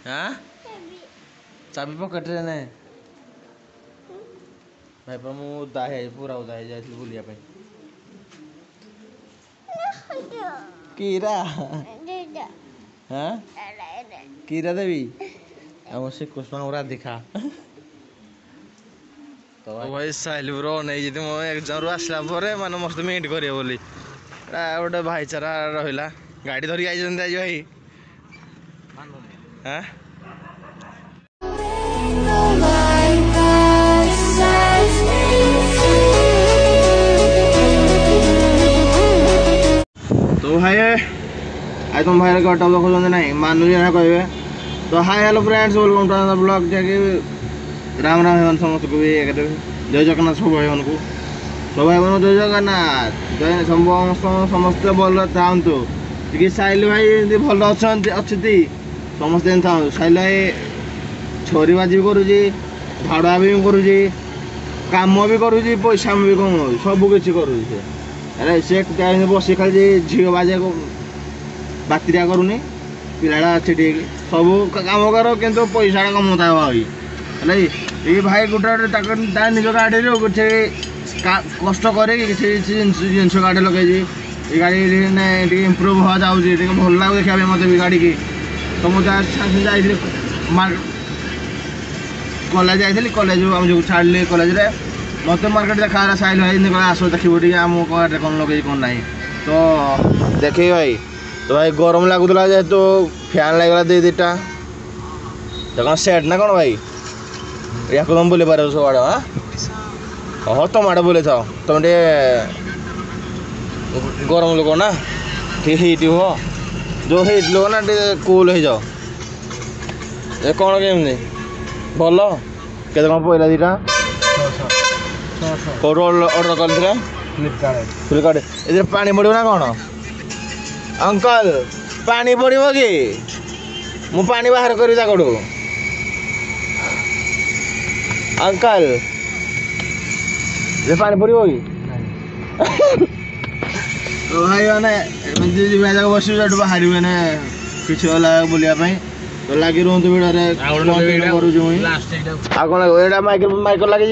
हाँ चाबी पकेट रे ने भाई पर मु उदा है पूरा उदा है जाइल बुलिया पे कीरा हाँ कीरा देवी अब से कृष्ण और दिखा तो भाई साइल ब्रो नहीं जति मो एग्जाम रो आसला परे माने मस्त मीट करियो बोली गोटे भाईचारा रहिला गाड़ी धरि आइजन आज भाई हाँ तो भाई आज तुम भाई का टॉप देखो नहीं मानु जी ना कहबे तो hi hello friends welcome to another blog जाके राम राम हेवन समस्त को भी जय जगन्नाथ सब भाई को सब भाई जय जगन्नाथ जय समस्त भल थांतु टी साइल भाई भल अच्छी समस्त था साइल भाई छोरी बाजी भी करुँची झाड़ा भी करुँची काम भी करुँची पैसा भी कम सब किसी करुँचे अरे से बस खाली झील बाजे को बातिरिया करूनी पिलाड़ा अच्छे ठीक सब काम कर कि पैसा कमता भाई ये भाई गोटे निज गाड़ी गोटे कष्ट कर जिन गाड़ी लगे ये गाड़ी इम्प्रूव हुआ जाऊँगी भल लगे देखा मत भी गाड़ी की तो मुझे जाइए कॉलेज जाइली कॉलेज आम जो छाड़ी कॉलेज रे मत मार्केट देखा साइल भाई आस देखिए आम कड़े कौन लगे कौन ना तो देखे भाई तो भाई गरम लगुला जेहेतु फैन लगला दुईटा तो कौन सेट ना कौन भाई या तुम बुले पार सब आड़े हाँ तुम आड़े बुले था तुम गरम लोग ना ठीक हिट हो जो हिट लोग ना कूल हो जाओ ये कौन केमती भल के पहला दीटा कौट अर्डर कर फ्लिपकार्ट ये पानी पड़ो ना कौन अंकल पानी पड़ो कि मु पानी बाहर करी कड़ू अंकल ये पानी पड़ो कि तो भाई मैंने बस बाहर किसी बुलाया तो लगी रुहतु भिड़े कौन माइक लगे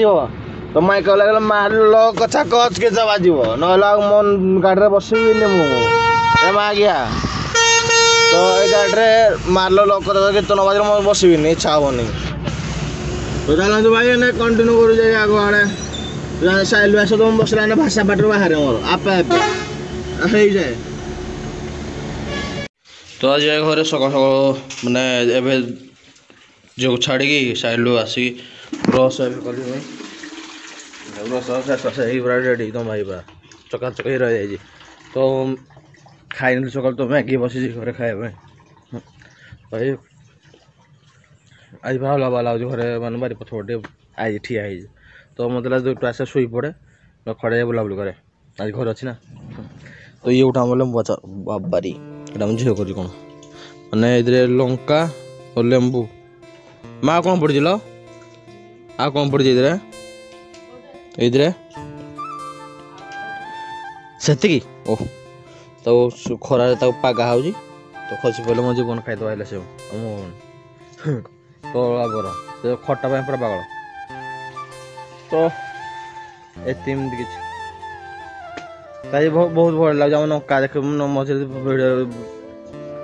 तो माइक लगे मार कथा कच के बाज ना मन गाड़ी बसबी आ गया तो ये गाड़ी मारल लक कीर्तन बाज बसबी इच्छा हेनी तो चलते भाई कंटिन्यू कर आग आड़े साइल आस तुम बसला भाषा पाटर बाहर मोर आपे आपे जाए तो आज घर सका सका मैंने जो छाड़ी साइड आसिक ब्रश कल ब्रश शेष पूरा रेडी एकदम भाई पूरा चकाचक ही रही जाए तो खाई सकाल तो मैगी बसी घर खाए भाई आज भल भल आज घर मान बारी पथर आज ठिया तो मत लगे दुटा आसे शुई पड़े खड़े बुलाबुली करे आज घर अच्छी ना तो ये उठा बोले बाबारी एटा झील कर कौन मैंने ये लंका और लेंबू माँ कौन पड़ी आ कौन पड़ी इधर से ओह तो खरा पागा हो तो खसी पड़े मो जीवन खाईदे से तो बर खटा पूरा पागल तो एमती किसी बहुत भल लगे आम नका देख मझे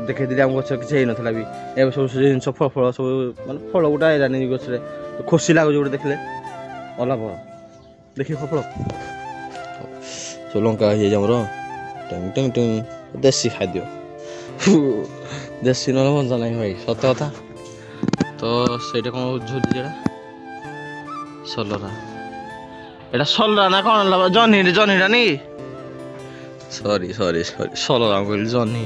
देखे आम गच किसी ना भी ए सब जिन फल फल सब मैं फल गोटा है गचरे तो खुशी लगुच गोटे देखले अलाभ देखिए फल सब लंका होमर टिंग टिंग टिंग देसी खाद्य देसी ना मजा ना भाई सत कथा तो सहीटा कौन झुरी सलरा एटा सलरा ना कौन जनी जनीटा नहीं सॉरी सॉरी सॉरी सलरा कहली जनी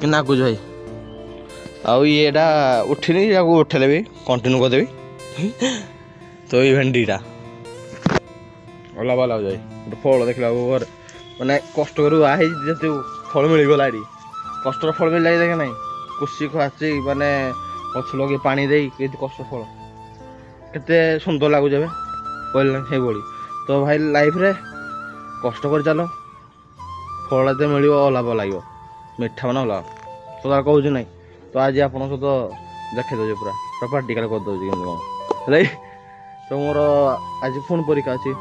नाकुच भाई आउ येटा उठिनी उठेले भी कंटिन्यू करदेवी तो ये भेंडीटा अलाभ अलाभ जाए गोटे फल देखला घर मैंने कष्ट कर फल मिलगला कष्टर फल मिल लगे देखे ना कुशी खाची माने गछ लगे पानी दे कष्ट फल केते सुंदर लगुच कहले से भाई तो भाई लाइफ रे कष्ट कर चल फल मिल अलाभ लगे मिठा बना अलाभ तो कहूँ ना तो आज आप सहित देखी दे पूरा पूरा प्राक्टिकल कर दे कौन है तो मोर आज फोन परीक्षा अच्छी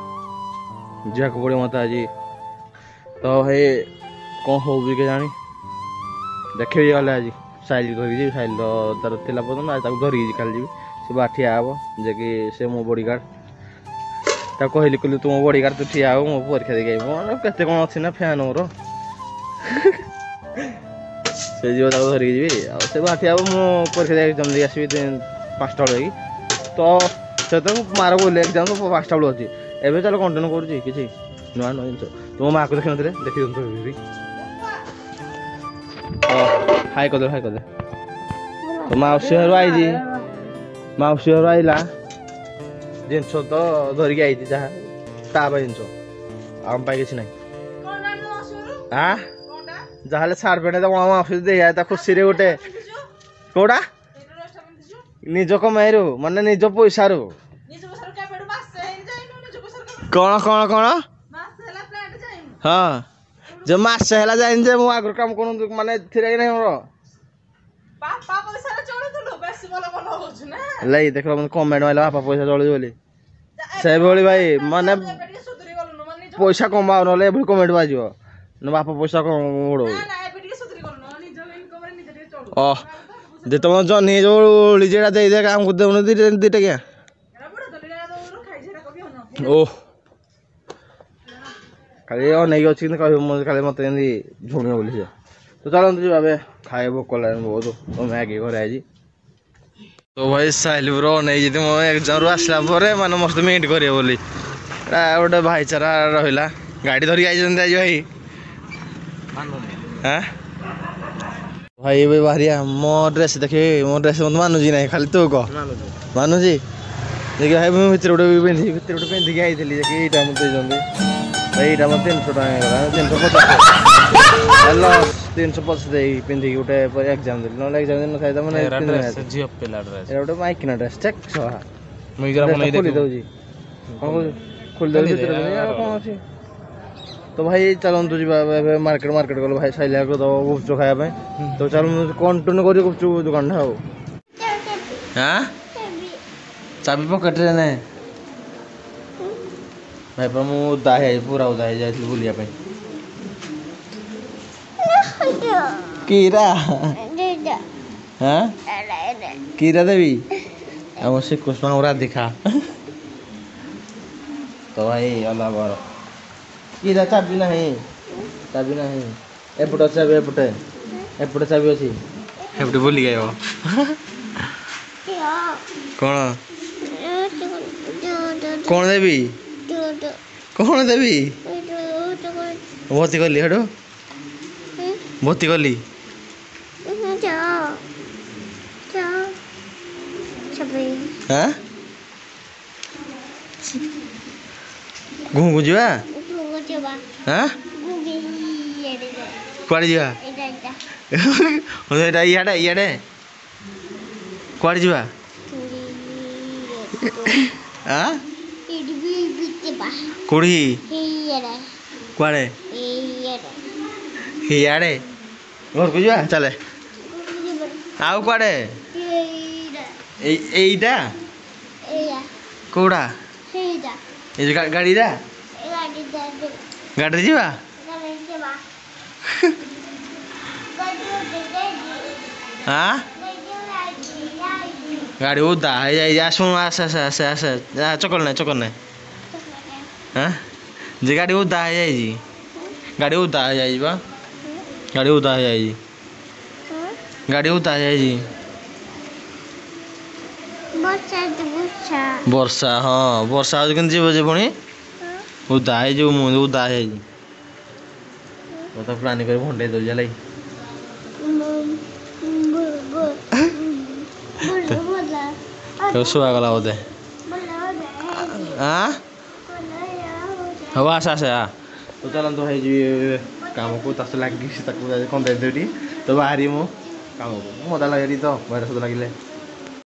जाक पड़े मत आज तो हे कौन हो भी के जानी देखे गले आज साइल धरिकी साइल तार थिला पसंद आज धरिकी खाली जी से बा ठिया हे जे कि से मो बॉडीगार्ड कहली कहली तुम बॉडीगार्ड तू ठिया हो मो परीक्षा देखी केते कौन अच्छी ना फैन मोर से जीव धरिकी जी से बा ठिया मो परीक्षा एग्जाम दे आसबि 5टा बेले तो से तो मार बोले एग्जाम तो 5टा बेले अच्छी एवं चलो कंटिन्यू करुँची किसी नुआ नुआ जिन तुम माँ को देखी नी देखी हाय कर दे तो मौसी घर आई मौसी घर आईला जिन तो धरिकी आई जहाँ जिन आम किसी ना हाँ जहाँ सार्ट पैंट तो मौसी दे आया खुशी गोटे कौटा निज कमाई माने निज पैसा कौन कौन कौन हाँ जो मस है जाइन जे मु आगर काम कोन माने थिरे नै हमरो पापा पैसा चोड़ दलो बेसी बोल बोल होछ ना लई देखलो मन कमेंट वाला पापा पैसा चोड़ बोली से बोली भाई माने पैसा कमाओ नले एबे कमेंट बाजियो न बापा पैसा मोड़ो ना ना एबे टिके सुधरी गलो न निज इनकम रे निज टिके चोड़ ओ जे तुम जनी जो लिजेडा दे दे काम कर देउन दीटा क्या ओ खाली अनेक अच्छी कह खाली मत झुण बोली तो चलते जी भावे खाए भोक लगे बहुत तो मैगी घर आई तो भाई साहिल ब्रो नहीं जी मो एग्जाम आसला माने मस्त मीट करे बोली गोटे भाईचारा रहा गाड़ी धरिक आई आज भाई हाँ भाई भाई बाहरिया मो ड्रेस देखी मो ड्रेस मत मानुजी ना खाली तू कह मानुजी देखिए भाई मुझे भितर गोटे पिंधिकी आई थी देखिए मत भाई ये मत 300 टाँग 350 पिंधिकी गोटे एग्जाम देली ना एग्जाम दिन खाई मैंने गोटे माइकिना ड्रेस चेक खोली दूँ खोली दूँ कौन अच्छी तो भाई चलतु जी मार्केट मार्केट गल भाई साइल को दब गुपचुप खाया तो चल कंटिन्यू कर गुपचुप दुकान हाँ चाबी पकेट ना भाई पर मु उदा है पूरा उदा है जाइल बुलिया पे कीरा हाँ कीरा देवी हम श्री कृष्ण राधिका तो भाई अल्लाह बार कीरा चाबी नहीं एपटे चाबी एपटे चाबी अच्छी एपटे बुली गए कौन कौन देवी कौन देवी भर्ती कली हेटू भर्ती कली हाँ घुमु जा हाँ कुआड़े जा इे इे कुआड़े जा हाँ कुड़ी कुआड़े हियाड़े घर को जा चले आउ कुआड़े एईटा कोड़ा ए गाड़ी रा गाड़ी जीवा हाँ गाड़ी उदा आसुन आस चकल ना हाँ जे गाड़ी उदा गाड़ी उदा गाड़ी उदा गाड़ी उदा वर्षा हाँ वर्षा के जीव जे पुणी उदा उदा तो प्लानिंग कर भंडे दो जलाई तो शुगला बोधे हाँ हाँ आस आस तो चलते भाई जी काम को लगे कंदे तो बाहरी मो काम को मजा लगे तो बाहर सब लगे